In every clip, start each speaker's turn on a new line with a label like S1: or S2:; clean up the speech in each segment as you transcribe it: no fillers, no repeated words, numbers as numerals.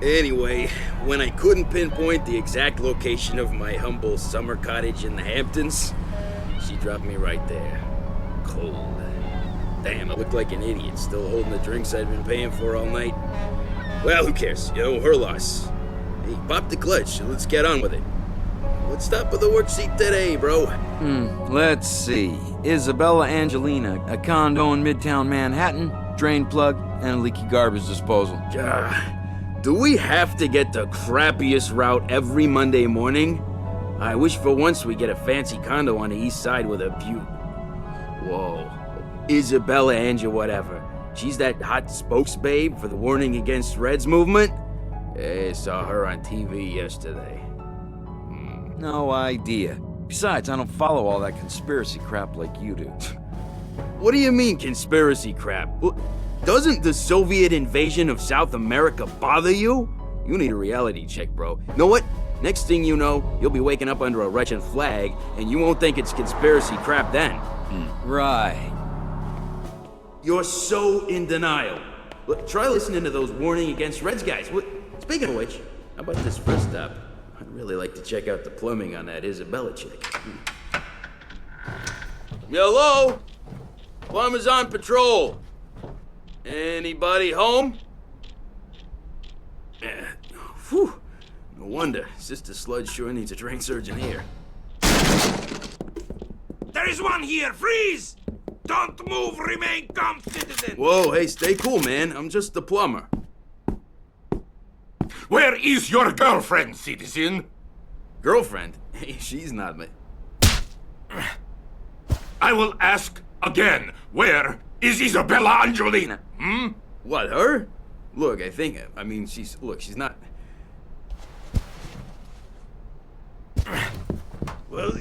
S1: Anyway, when I couldn't pinpoint the exact location of my humble summer cottage in the Hamptons, she dropped me right there. Cold. Damn, I look like an idiot, still holding the drinks I'd been paying for all night. Well, who cares? You know, her loss. Hey, pop the clutch, let's get on with it. Let's stop with the worksheet today, bro.
S2: Let's see. Isabella Angelina, a condo in Midtown Manhattan, drain plug, and a leaky garbage disposal.
S1: Do we have to get the crappiest route every Monday morning? I wish for once we get a fancy condo on the east side with a view. Whoa. Isabella Angel whatever. She's that hot spokesbabe for the Warning Against Reds movement? I saw her on TV yesterday.
S2: No idea. Besides, I don't follow all that conspiracy crap like you do.
S1: What do you mean, conspiracy crap? Doesn't the Soviet invasion of South America bother you? You need a reality check, bro. Know what? Next thing you know, you'll be waking up under a Russian flag, and you won't think it's conspiracy crap then.
S2: Right.
S1: You're so in denial. Look, try listening to those Warning Against Reds guys. Speaking of which, how about this first stop? I'd really like to check out the plumbing on that Isabella chick. Hello? Plumber's on patrol. Anybody home? Whew. No wonder. Sister Sludge sure needs a drain surgeon here.
S3: There is one here! Freeze! Don't move, remain calm, citizen!
S1: Whoa, hey, stay cool, man. I'm just the plumber.
S3: Where is your girlfriend, citizen?
S1: Girlfriend? Hey, she's not my...
S3: I will ask again. Where is Isabella Angelina?
S1: What, her? Look, she's not...
S4: Well,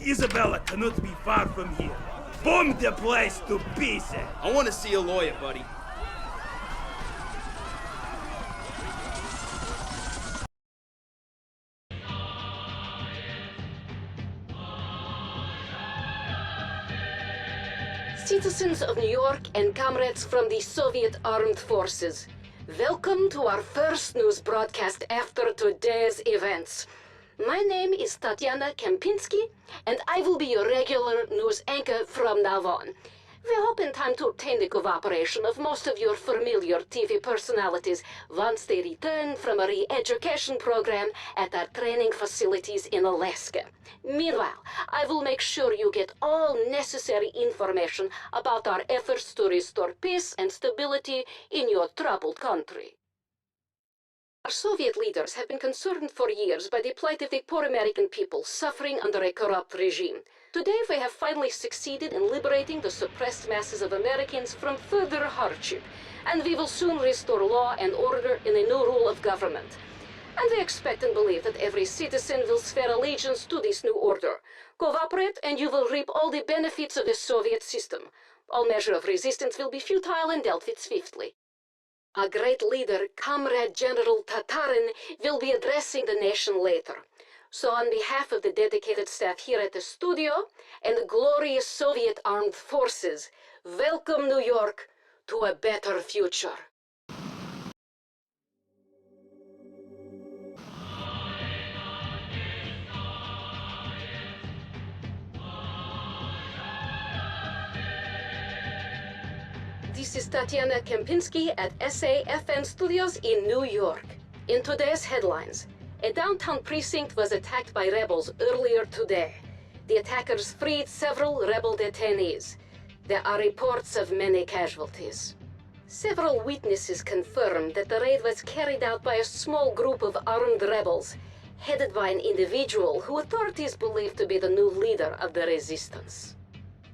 S4: Isabella cannot be far from here. Bomb the place to pieces!
S1: I want to see a lawyer, buddy.
S5: Citizens of New York and comrades from the Soviet Armed Forces, welcome to our first news broadcast after today's events. My name is Tatiana Kempinski, and I will be your regular news anchor from now on. We hope in time to obtain the cooperation of most of your familiar TV personalities once they return from a re-education program at our training facilities in Alaska. Meanwhile, I will make sure you get all necessary information about our efforts to restore peace and stability in your troubled country. Our Soviet leaders have been concerned for years by the plight of the poor American people suffering under a corrupt regime. Today we have finally succeeded in liberating the suppressed masses of Americans from further hardship, and we will soon restore law and order in a new rule of government. And we expect and believe that every citizen will swear allegiance to this new order. Cooperate and you will reap all the benefits of the Soviet system. All measure of resistance will be futile and dealt with swiftly. Our great leader, Comrade General Tatarin, will be addressing the nation later. So on behalf of the dedicated staff here at the studio and the glorious Soviet Armed Forces, welcome New York to a better future. This is Tatiana Kempinski at SAFM Studios in New York. In today's headlines, a downtown precinct was attacked by rebels earlier today. The attackers freed several rebel detainees. There are reports of many casualties. Several witnesses confirmed that the raid was carried out by a small group of armed rebels, headed by an individual who authorities believe to be the new leader of the resistance.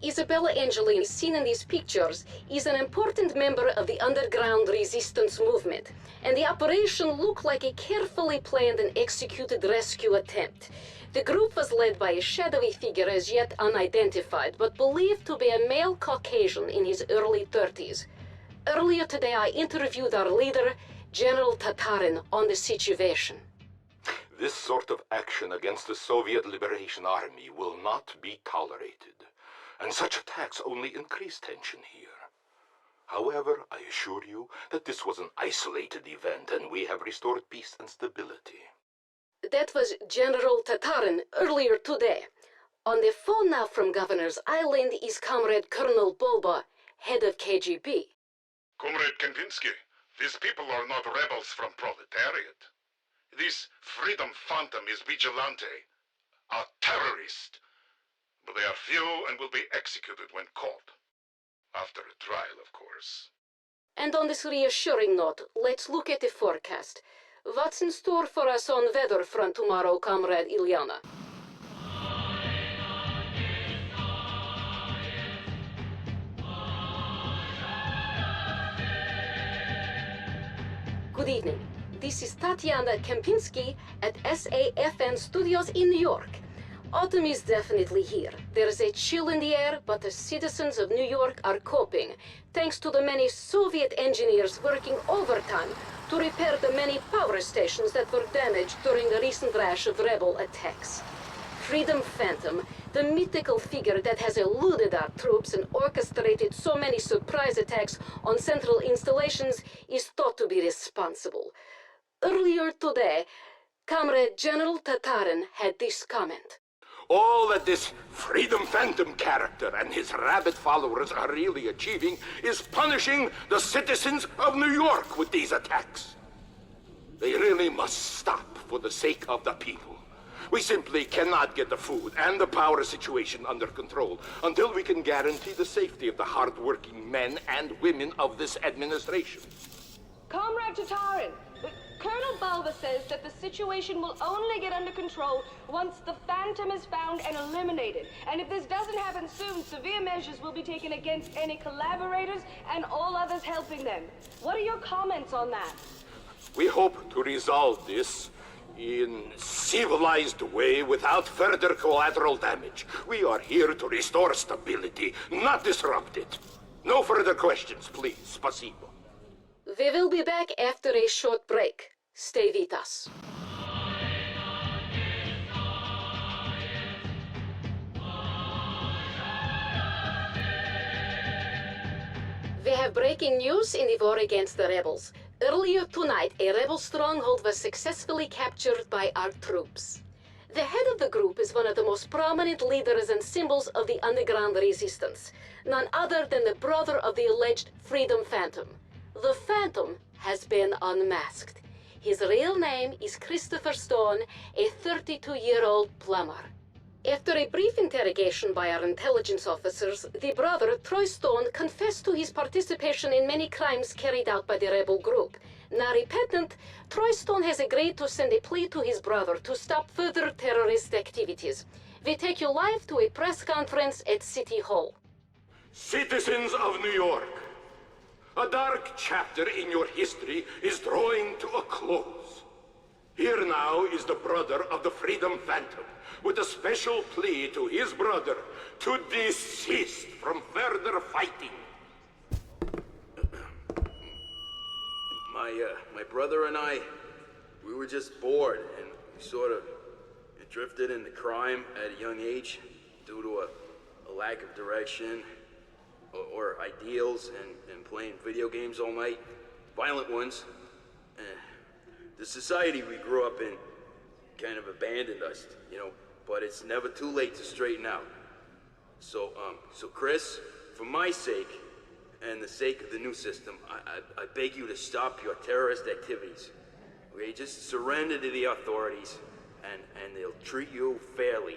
S5: Isabella Angelina, seen in these pictures, is an important member of the underground resistance movement, and the operation looked like a carefully planned and executed rescue attempt. The group was led by a shadowy figure as yet unidentified, but believed to be a male Caucasian in his early 30s. Earlier today, I interviewed our leader, General Tatarin, on the situation.
S3: This sort of action against the Soviet Liberation Army will not be tolerated. And such attacks only increase tension here.
S6: However, I assure you that this was an isolated event and we have restored peace and stability.
S5: That was General Tatarin earlier today. On the phone now from Governor's Island is Comrade Colonel Boba, head of KGB.
S7: Comrade Kempinski, these people are not rebels from proletariat. This Freedom Phantom is vigilante, a terrorist. But they are few and will be executed when caught. After a trial, of course.
S5: And on this reassuring note, let's look at the forecast. What's in store for us on weather front tomorrow, Comrade Ilyana? Good evening. This is Tatiana Kempinski at SAFN Studios in New York. Autumn is definitely here. There's a chill in the air, but the citizens of New York are coping, thanks to the many Soviet engineers working overtime to repair the many power stations that were damaged during the recent rash of rebel attacks. Freedom Phantom, the mythical figure that has eluded our troops and orchestrated so many surprise attacks on central installations, is thought to be responsible. Earlier today, Comrade General Tatarin had this comment.
S6: All that this Freedom Phantom character and his rabid followers are really achieving is punishing the citizens of New York with these attacks. They really must stop for the sake of the people. We simply cannot get the food and the power situation under control until we can guarantee the safety of the hard-working men and women of this administration.
S8: Comrade Tatarin, Colonel Balba says that the situation will only get under control once the Phantom is found and eliminated. And if this doesn't happen soon, severe measures will be taken against any collaborators and all others helping them. What are your comments on that?
S6: We hope to resolve this in civilized way without further collateral damage. We are here to restore stability, not disrupt it. No further questions, please. Spasibo.
S5: We will be back after a short break. Stay with us. We have breaking news in the war against the rebels. Earlier tonight, a rebel stronghold was successfully captured by our troops. The head of the group is one of the most prominent leaders and symbols of the underground resistance, none other than the brother of the alleged Freedom Phantom. The Phantom has been unmasked. His real name is Christopher Stone, a 32-year-old plumber. After a brief interrogation by our intelligence officers, the brother, Troy Stone, confessed to his participation in many crimes carried out by the rebel group. Now repentant, Troy Stone has agreed to send a plea to his brother to stop further terrorist activities. We take you live to a press conference at City Hall.
S6: Citizens of New York, a dark chapter in your history is drawing to a close. Here now is the brother of the Freedom Phantom, with a special plea to his brother to desist from further fighting.
S1: My brother and I, we were just bored, and we sort of drifted into crime at a young age due to a lack of direction or ideals and playing video games all night, violent ones. The society we grew up in kind of abandoned us, you know, but it's never too late to straighten out. So Chris, for my sake, and the sake of the new system, I beg you to stop your terrorist activities. Okay, just surrender to the authorities, and they'll treat you fairly.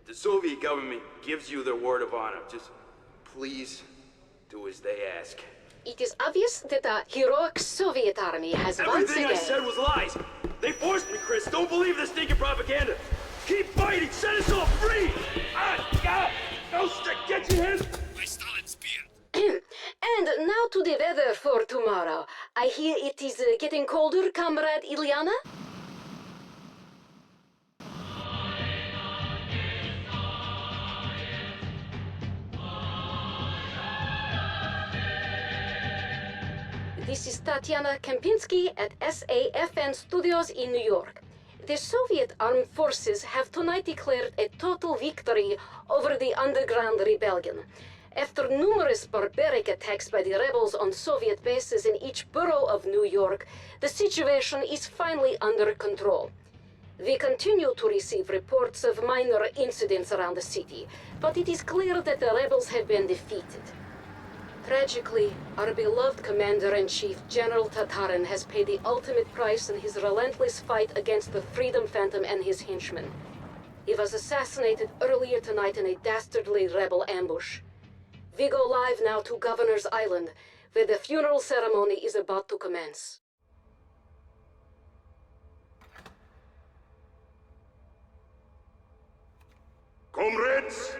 S1: The Soviet government gives you their word of honor. Just please do as they ask.
S5: It is obvious that the heroic Soviet army has once
S4: Everything
S5: again...
S4: I said was lies. They forced me, Chris. Don't believe this stinking propaganda. Keep fighting. Set us all free. No stick. Get your hands.
S5: And now to the weather for tomorrow. I hear it is getting colder, Comrade Ilyana? This is Tatiana Kempinski at SAFN Studios in New York. The Soviet armed forces have tonight declared a total victory over the underground rebellion. After numerous barbaric attacks by the rebels on Soviet bases in each borough of New York, the situation is finally under control. We continue to receive reports of minor incidents around the city, but it is clear that the rebels have been defeated. Tragically, our beloved Commander-in-Chief, General Tatarin, has paid the ultimate price in his relentless fight against the Freedom Phantom and his henchmen. He was assassinated earlier tonight in a dastardly rebel ambush. We go live now to Governor's Island, where the funeral ceremony is about to commence.
S7: Comrades,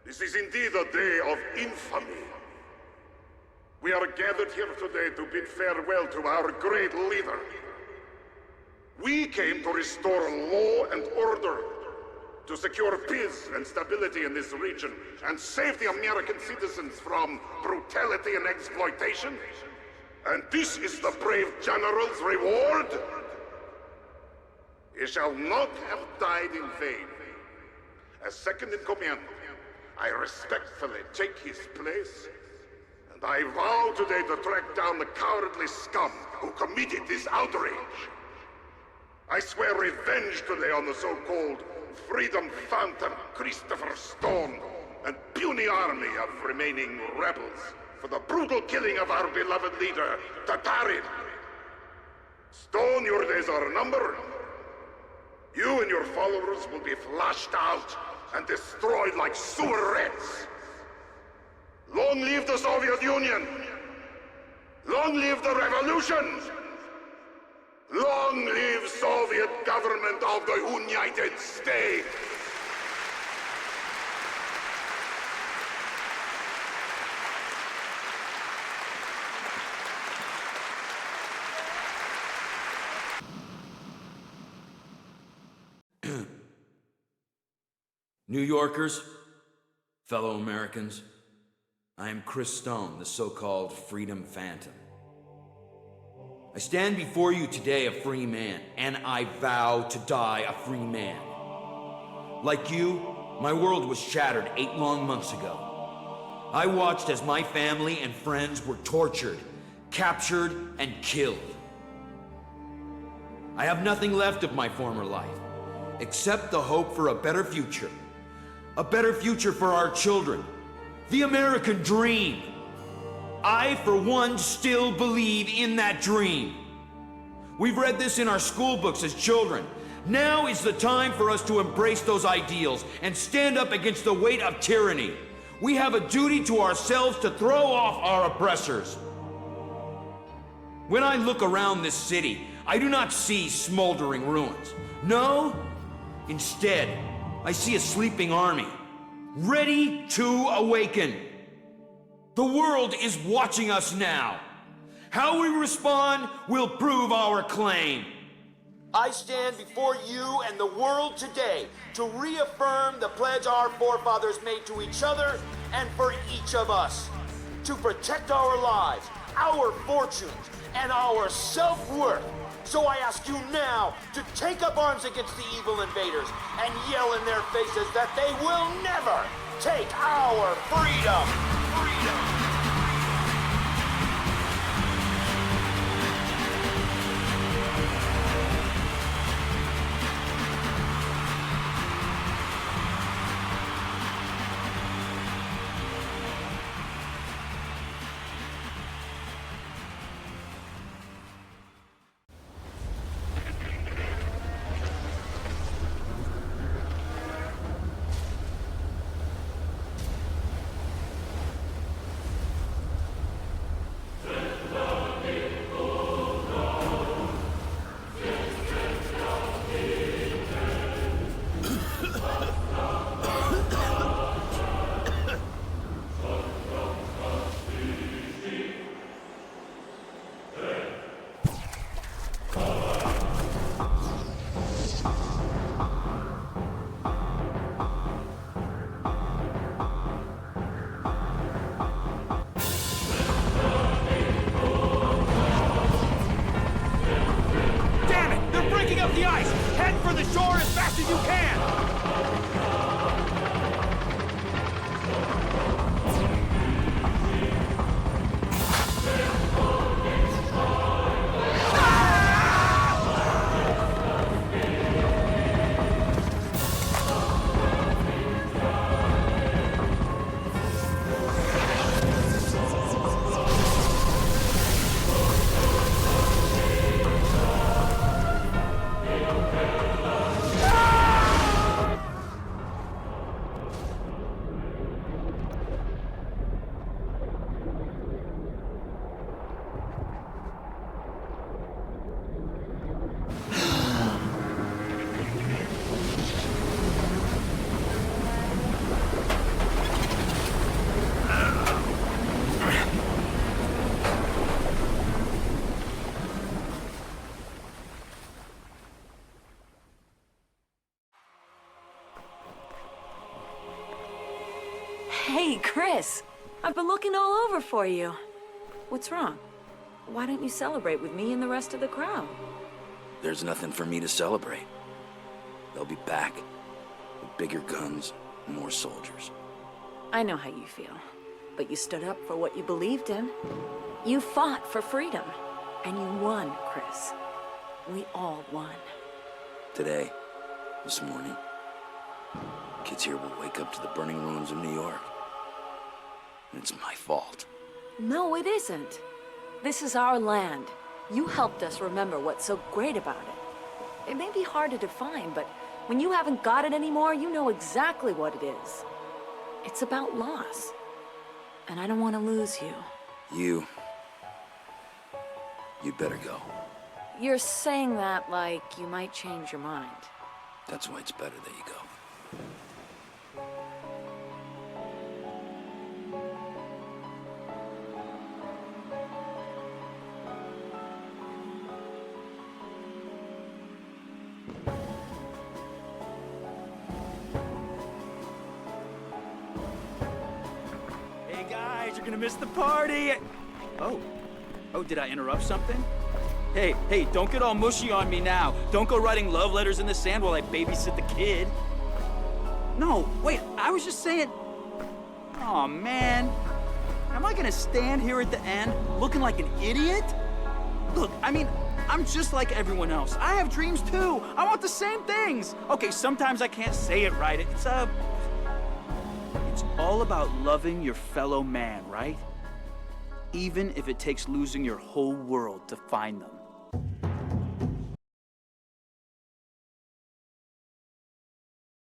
S7: this is indeed a day of infamy. We are gathered here today to bid farewell to our great leader. We came to restore law and order, to secure peace and stability in this region, and save the American citizens from brutality and exploitation. And this is the brave general's reward? He shall not have died in vain. As second in command, I respectfully take his place, and I vow today to track down the cowardly scum who committed this outrage. I swear revenge today on the so-called Freedom Phantom, Christopher Stone, and puny army of remaining rebels for the brutal killing of our beloved leader, Tatarin. Stone, your days are numbered. You and your followers will be flushed out and destroyed like sewer rats. Long live the Soviet Union! Long live the revolution! Long live Soviet government of the United States!
S2: New Yorkers, fellow Americans, I am Chris Stone, the so-called Freedom Phantom. I stand before you today a free man, and I vow to die a free man. Like you, my world was shattered 8 long months ago. I watched as my family and friends were tortured, captured, and killed. I have nothing left of my former life, except the hope for a better future. A better future for our children. The American dream. I, for one, still believe in that dream. We've read this in our school books as children. Now is the time for us to embrace those ideals and stand up against the weight of tyranny. We have a duty to ourselves to throw off our oppressors. When I look around this city, I do not see smoldering ruins. No, instead, I see a sleeping army, ready to awaken. The world is watching us now. How we respond will prove our claim. I stand before you and the world today to reaffirm the pledge our forefathers made to each other and for each of us. To protect our lives, our fortunes, and our self-worth. So I ask you now to take up arms against the evil invaders and yell in their faces that they will never take our freedom! Freedom!
S9: Hey, Chris. I've been looking all over for you. What's wrong? Why don't you celebrate with me and the rest of the crowd?
S1: There's nothing for me to celebrate. They'll be back with bigger guns, more soldiers.
S9: I know how you feel, but you stood up for what you believed in. You fought for freedom, and you won, Chris. We all won.
S1: Today, this morning, kids here will wake up to the burning ruins of New York. And it's my fault.
S9: No, it isn't. This is our land. You helped us remember what's so great about it. It may be hard to define, but when you haven't got it anymore, you know exactly what it is. It's about loss. And I don't want to lose you.
S1: You'd better go.
S9: You're saying that like you might change your mind.
S1: That's why it's better that you go.
S10: Hey guys, you're gonna miss the party! Oh, did I interrupt something? Hey, don't get all mushy on me now. Don't go writing love letters in the sand while I babysit the kid. No, wait, I was just saying... Aw, man. Am I gonna stand here at the end looking like an idiot? Look, I mean, I'm just like everyone else. I have dreams too. I want the same things. Okay, sometimes I can't say it right. It's all about loving your fellow man, right? Even if it takes losing your whole world to find them.